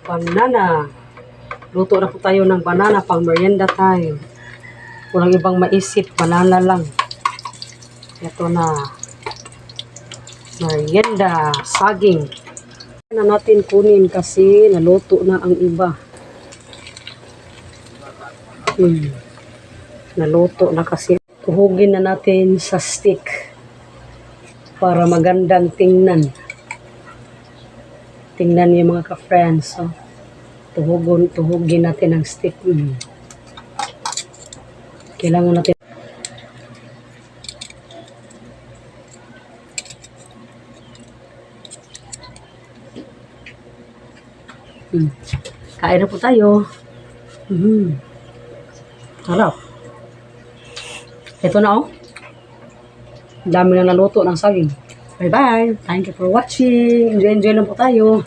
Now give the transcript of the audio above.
Banana. Luto na po tayo ng banana pang merienda tayo. Walang ibang maisip, banana lang. Ito na. Merienda, saging. Na natin kunin kasi naluto na ang iba. Naluto na kasi. Tuhugin na natin sa stick para magandang tingnan. Tingnan niyo mga ka-friends. So, tuhugin natin ang stick. Kailangan natin. Kain na po tayo. Harap. Ito na oh. Dami na naluto ng saging. Bye-bye. Thank you for watching. Enjoy lang po tayo.